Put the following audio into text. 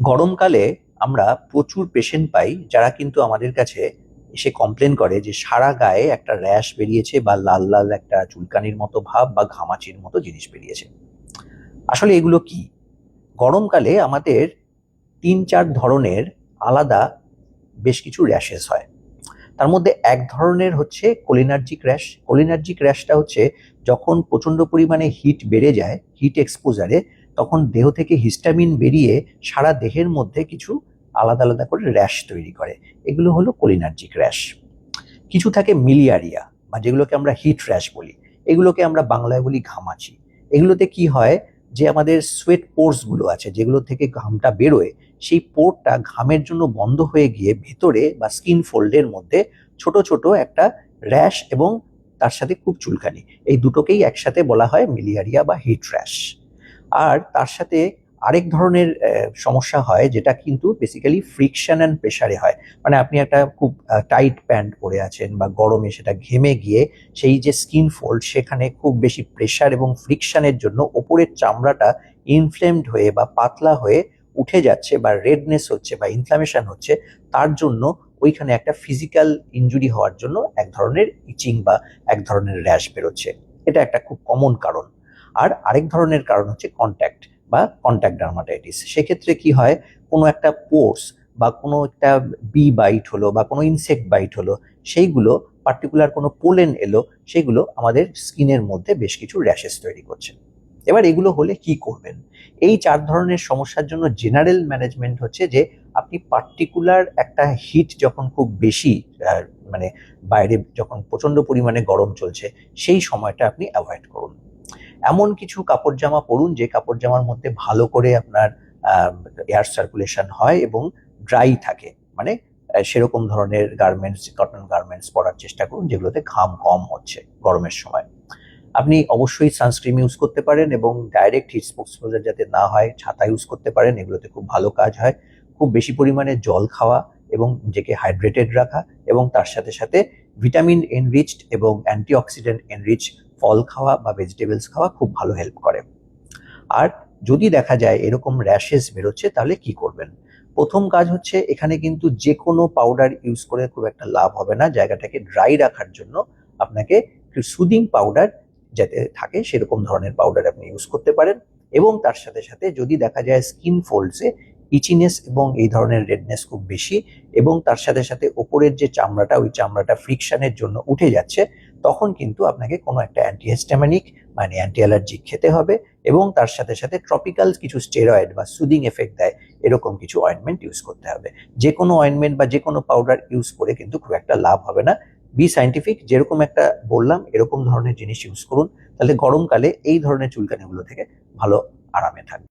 গরমকালে আমরা প্রচুর পেশেন্ট পাই যারা কিন্তু আমাদের কাছে এসে কমপ্লেন করে যে সারা গায়ে একটা র্যাশ বেরিয়েছে বা লাল লাল একটা চুলকানির মতো ভাব বা ঘামাচির মতো জিনিস বেরিয়েছে। আসলে এগুলো কি? গরমকালে আমাদের ৩-৪ ধরনের আলাদা বেশ কিছু র্যাশেস হয়। তার মধ্যে এক ধরনের হচ্ছে কোলিনার্জিক র্যাশ। কোলিনার্জিক র্যাশটা হচ্ছে যখন প্রচন্ড পরিমাণে হিট বেড়ে যায়, হিট এক্সপোজারে, তখন দেহ থেকে হিস্টামিন বেরিয়ে সারা দেহের মধ্যে কিছু আলাদা আলাদা করে র্যাশ তৈরি করে। এগুলো হলো কোলিনার্জিক র্যাশ। কিছু থাকে মিলিয়ারিয়া বা যেগুলোকে আমরা হিট র্যাশ বলি, এগুলোকে আমরা বাংলায় বলি ঘামাচি। এগুলোতে কি হয়, যে আমাদের সোয়েট পোর্স গুলো আছে যেগুলো থেকে ঘামটা বেরোয়, সেই পোরটা ঘামের জন্য বন্ধ হয়ে গিয়ে ভেতরে বা স্কিন ফোল্ডের মধ্যে ছোট ছোট একটা র্যাশ এবং তার সাথে খুব চুলকানি, এই দুটোকেই একসাথে বলা হয় মিলিয়ারিয়া বা হিট র্যাশ। আর তার সাথে আরেক ধরনের সমস্যা হয় যেটা কিন্তু বেসিক্যালি ফ্রিকশন অ্যান্ড প্রেসারে হয়। মানে আপনি একটা খুব টাইট প্যান্ট পরে আছেন বা গরমে সেটা ঘেমে গিয়ে সেই যে স্কিন ফোল্ড সেখানে খুব বেশি প্রেসার এবং ফ্রিকশনের জন্য ওপরের চামড়াটা ইনফ্লেমড হয়ে বা পাতলা হয়ে উঠে যাচ্ছে বা রেডনেস হচ্ছে বা ইনফ্লামেশন হচ্ছে, তার জন্য ওইখানে একটা ফিজিক্যাল ইনজুরি হওয়ার জন্য এক ধরনের ইচিং বা এক ধরনের র্যাশ বেরোচ্ছে। এটা একটা খুব কমন কারণ। আর আরেক ধরনের কারণ হচ্ছে কন্ট্যাক্ট বা কন্ট্যাক্ট ডার্মাটাইটিস। সেক্ষেত্রে কি হয়, কোনো একটা পোর্স বা কোনো একটা বি বাইট হলো বা কোনো ইনসেক্ট বাইট হলো, সেইগুলো পার্টিকুলার কোনো পোলেন এলো, সেগুলো আমাদের স্কিনের মধ্যে বেশ কিছু র্যাশেস তৈরি করছে। এবার এগুলো হলে কি করবেন? এই ৪ ধরনের সমস্যার জন্য জেনারেল ম্যানেজমেন্ট হচ্ছে যে আপনি পার্টিকুলার একটা হিট যখন খুব বেশি, মানে বাইরে যখন প্রচন্ড পরিমাণে গরম চলছে, সেই সময়টা আপনি অ্যাভয়েড করুন। এমন কিছু কাপড় জামা পরুন যে কাপড় জামার মধ্যে ভালো করে আপনার এয়ার সার্কুলেশন হয় এবং ড্রাই থাকে। মানে সেরকম ধরনের গার্মেন্টস, কটন গার্মেন্টস পরার চেষ্টা করুন যেগুলোতে ঘাম কম হচ্ছে গরমের সময়। আপনি অবশ্যই সানস্ক্রিন ইউজ করতে পারেন এবং ডাইরেক্ট হিট এক্সপোজার যাতে না হয় ছাতা ইউজ করতে পারেন, এগুলোতে খুব ভালো কাজ হয়। খুব বেশি পরিমাণে জল খাওয়া এবং নিজেকে হাইড্রেটেড রাখা, এবং তার সাথে সাথে ভিটামিন এনরিচড এবং অ্যান্টিঅক্সিডেন্ট এনরিচ ফল খাওয়া বা ভেজিটেবলস খাওয়া খুব ভালো হেল্প করে। আর যদি দেখা যায় এরকম র্যাশেস বেরোচ্ছে, তাহলে কি করবেন? প্রথম কাজ হচ্ছে, এখানে কিন্তু যে কোনো পাউডার ইউজ করে খুব একটা লাভ হবে না। জায়গাটাকে ড্রাই রাখার জন্য আপনাকে একটু সুদিং পাউডার যাতে থাকে সেরকম ধরনের পাউডার আপনি ইউজ করতে পারেন। এবং তার সাথে সাথে যদি দেখা যায় স্কিন ফোল্ডসে ইচিনেস এবং এই ধরনের রেডনেস খুব বেশি, এবং তার সাথে সাথে ওপরের যে চামড়াটা, ওই চামড়াটা ফ্রিকশনের জন্য উঠে যাচ্ছে, তখন কিন্তু আপনাকে কোনো একটা অ্যান্টিহিস্টামিনিক মানে অ্যান্টি অ্যালার্জিক খেতে হবে, এবং তার সাথে সাথে ট্রপিক্যাল কিছু স্টেরয়েড বা সুদিং এফেক্ট দেয় এরকম কিছু অয়েন্টমেন্ট ইউজ করতে হবে। যে কোনো অয়েন্টমেন্ট বা যে কোনো পাউডার ইউজ করে কিন্তু খুব একটা লাভ হবে না। বি সায়েন্টিফিক, যেরকম একটা বললাম এরকম ধরনের জিনিস ইউজ করুন, তাহলে গরমকালে এই ধরনের চুলকানিগুলো থেকে ভালো আরামে থাকবে।